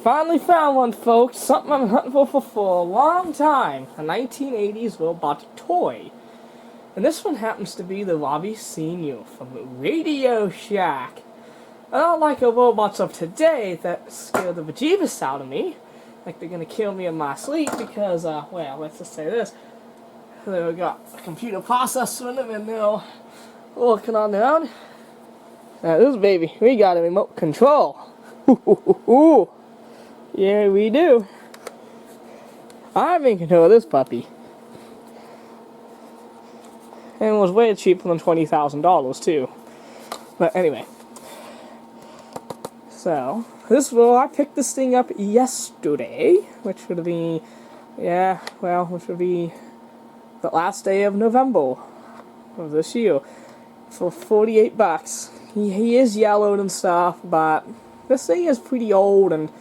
Finally found one, folks. Something I've been hunting for a long time. A 1980s robotic toy. And this one happens to be the Robie Senior from Radio Shack. I don't like the robots of today that scare the bejeebus out of me. Like they're gonna kill me in my sleep because, well, let's just say this. They've got a computer processor in them and they're working on their own. Now this baby, we got a remote control. Ooh. Yeah, we do. I'm in control of this puppy. And it was way cheaper than $20,000 too. But anyway. So, I picked this thing up yesterday, which would be, which would be the last day of November of this year for $48. He is yellowed and stuff, but this thing is pretty old and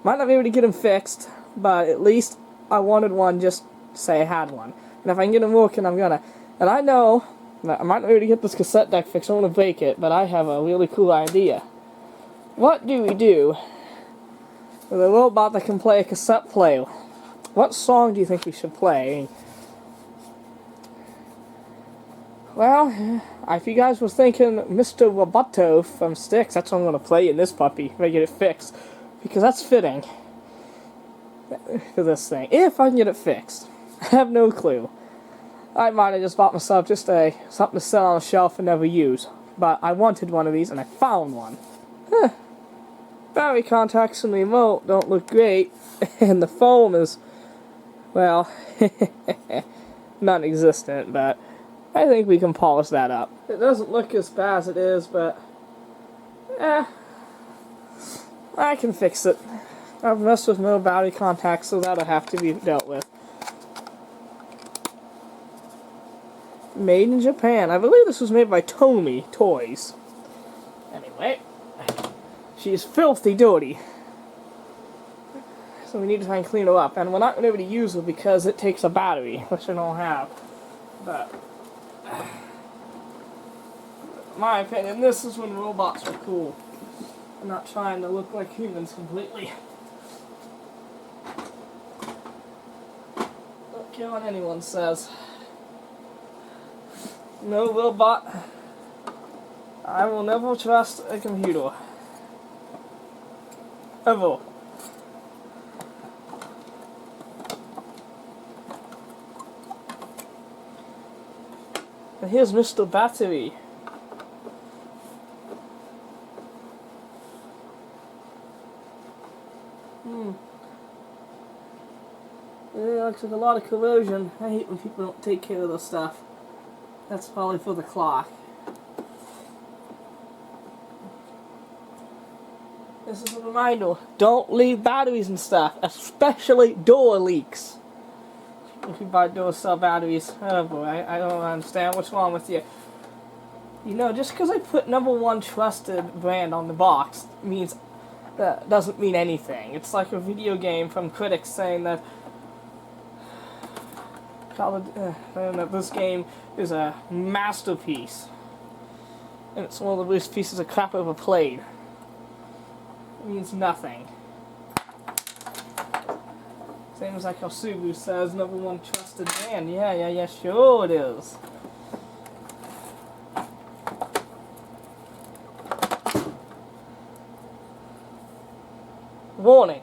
might not be able to get him fixed, but at least I wanted one just to say I had one. And if I can get him working, I'm gonna. And I know that I might not be able to get this cassette deck fixed, I want to break it, but I have a really cool idea. What do we do with a robot that can play a cassette player? What song do you think we should play? Well, if you guys were thinking Mr. Roboto from Styx, that's what I'm going to play in this puppy if I get it fixed. Because that's fitting for this thing. If I can get it fixed. I have no clue. I might have just bought myself just something to sit on a shelf and never use. But I wanted one of these and I found one. Battery contacts in the remote don't look great. And the foam is, well, non-existent. But I think we can polish that up. It doesn't look as bad as it is, but I can fix it. I've messed with no battery contacts, so that'll have to be dealt with. Made in Japan. I believe this was made by Tomy Toys. Anyway, she's filthy dirty. So we need to try and clean her up. And we're not going to be able to use her because it takes a battery, which I don't have. But, in my opinion, this is when robots are cool. I'm not trying to look like humans completely. Don't care what anyone says. No robot. I will never trust a computer. Ever. And here's Mr. Battery. Yeah, looks like a lot of corrosion. I hate when people don't take care of this stuff. That's probably for the clock. This is a reminder. Don't leave batteries and stuff, especially door leaks. If you buy door cell batteries, oh boy, I don't understand what's wrong with you. You know, just because I put #1 trusted brand on the box means that doesn't mean anything. It's like a video game from critics saying that this game is a masterpiece. And it's one of the worst pieces of crap I've ever played. It means nothing. Same as like how Subaru says, #1 trusted brand. Yeah, sure it is. Warning.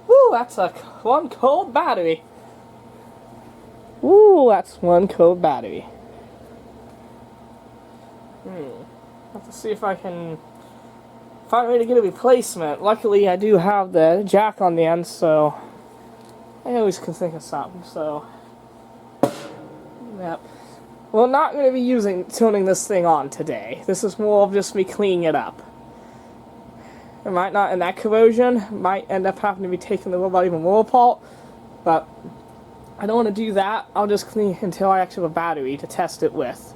Woo, that's one cold battery. Ooh, that's one cold battery. Have to see if I can find a way to get a replacement. Luckily, I do have the jack on the end, so I always can think of something. So, yep. We're not going to be tuning this thing on today. This is more of just me cleaning it up. It might not, and that corrosion might end up having to be taking the robot even more apart, but I don't want to do that. I'll just clean until I actually have a battery to test it with.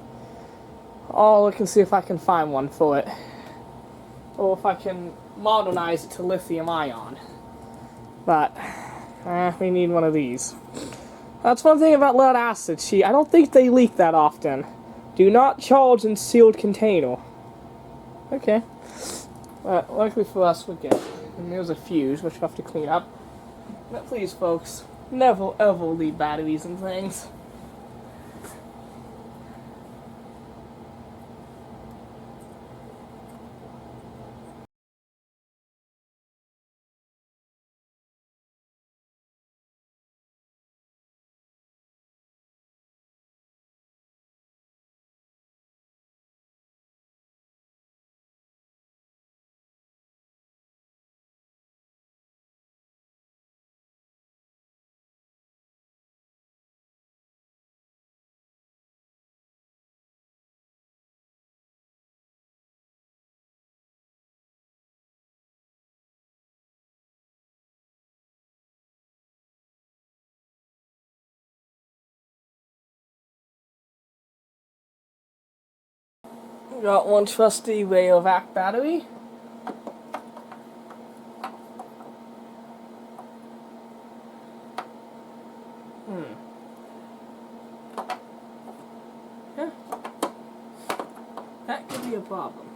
I'll look and see if I can find one for it. Or if I can modernize it to lithium ion. But, we need one of these. That's one thing about lead acid. I don't think they leak that often. Do not charge in sealed container. Okay. Luckily for us, we're good. And there's a fuse, which we have to clean up. But please, folks, never ever leave batteries and things. We got one trusty Rayovac battery. Yeah. That could be a problem.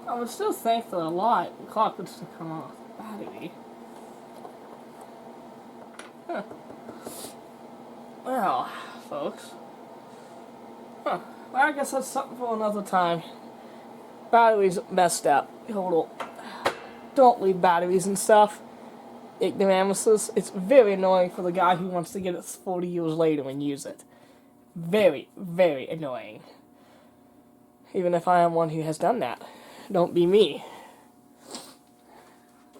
I would still think that a lot the clock would still come off the battery. Well, folks. Well, I guess that's something for another time. Batteries messed up. Don't leave batteries and stuff. Ignoramuses. It's very annoying for the guy who wants to get it 40 years later and use it. Very, very annoying. Even if I am one who has done that. Don't be me.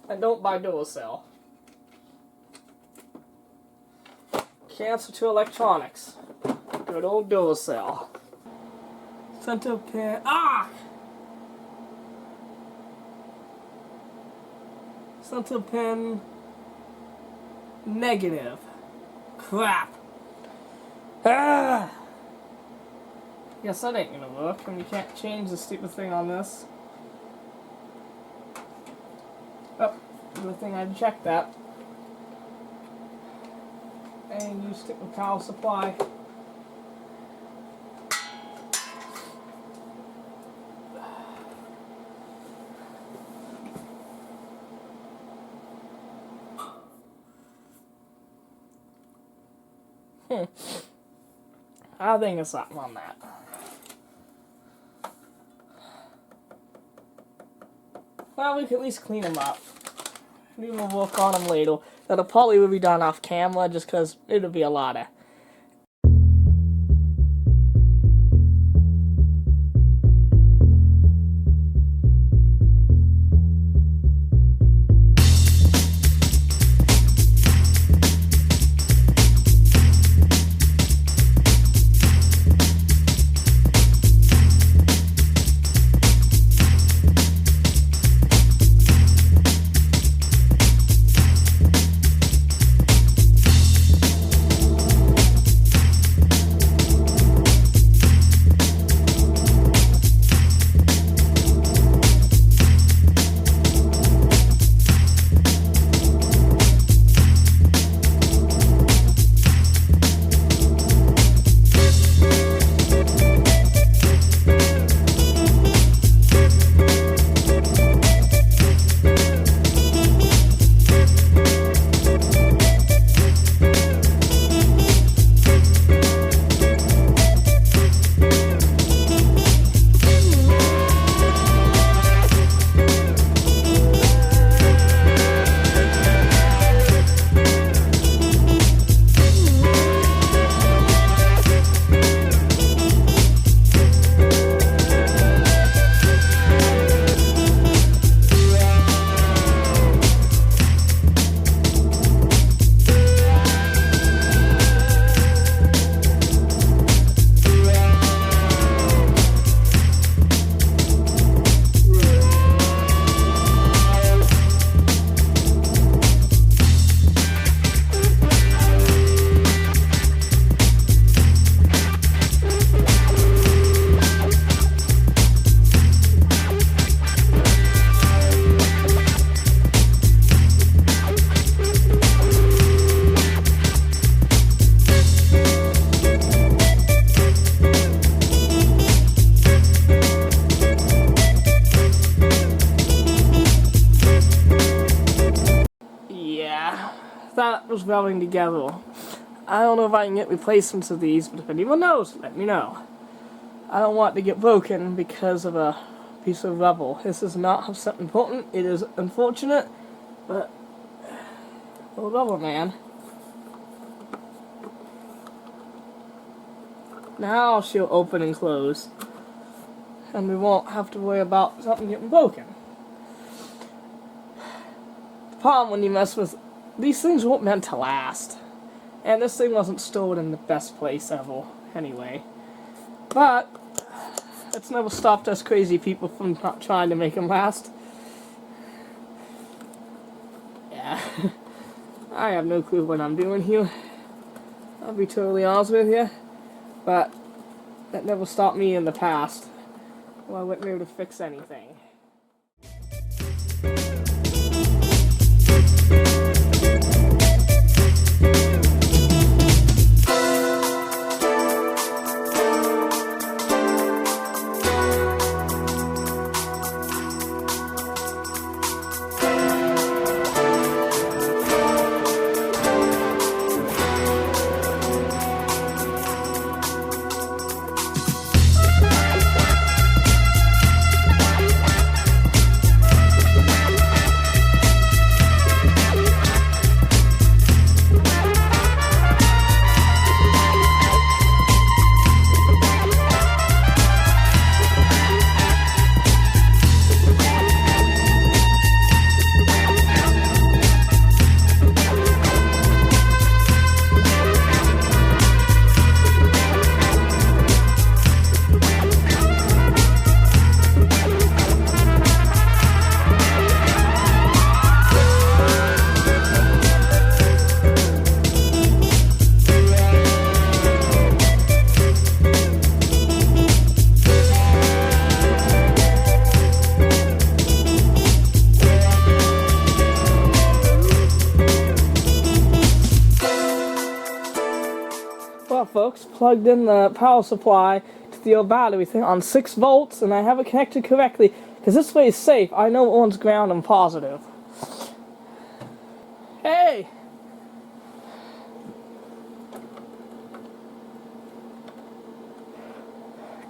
And don't buy Duracell. Cancer to electronics. Good old Duracell. Center pin. Ah! Center pin. Negative. Crap. Ah! Guess that ain't gonna work, and you can't change the stupid thing on this. Oh, good thing I checked that. And you stick with power supply. I think it's something on that. Well, we can at least clean them up. We will work on them later. That'll probably be done off camera just because it'll be a lot of yeah, that was welding together. I don't know if I can get replacements of these, but if anyone knows, let me know. I don't want it to get broken because of a piece of rubble. This is not something important. It is unfortunate, but a rubble, man. Now she'll open and close, and we won't have to worry about something getting broken. The problem when you mess with these things, weren't meant to last, and this thing wasn't stored in the best place ever anyway. But it's never stopped us crazy people from not trying to make them last. Yeah, I have no clue what I'm doing here. I'll be totally honest with you. But that never stopped me in the past. Well, I wouldn't be able to fix anything. Well, folks, plugged in the power supply to the old battery thing on 6 volts, and I have it connected correctly, because this way is safe. I know one's ground and positive. Hey!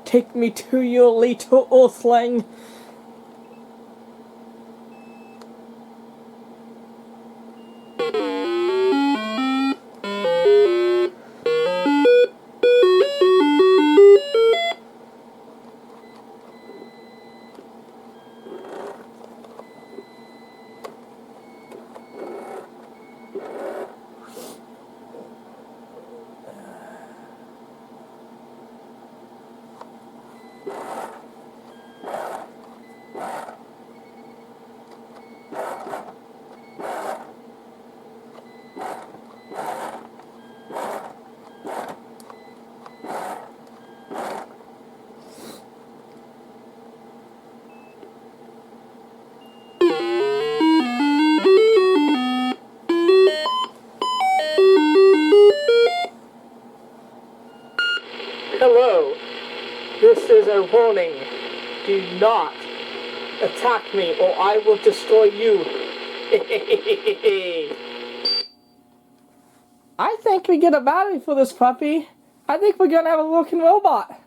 Take me to your little earthling. Hello, this is a warning. Do not attack me or I will destroy you. I think we get a battery for this puppy. I think we're gonna have a working robot.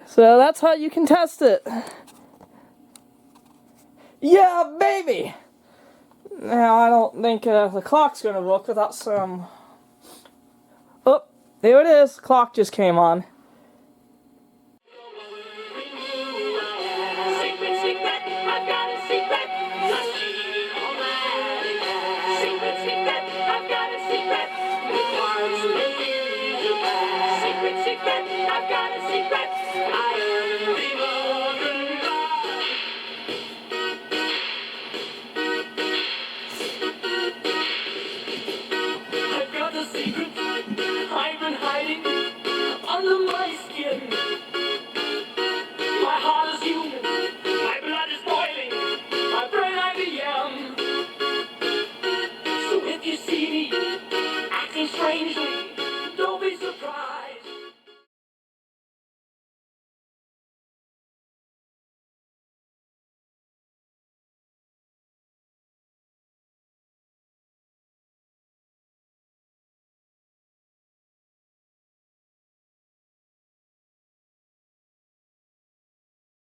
So that's how you can test it. Yeah, baby! Now, I don't think the clock's gonna work without some... Oh, there it is. Clock just came on.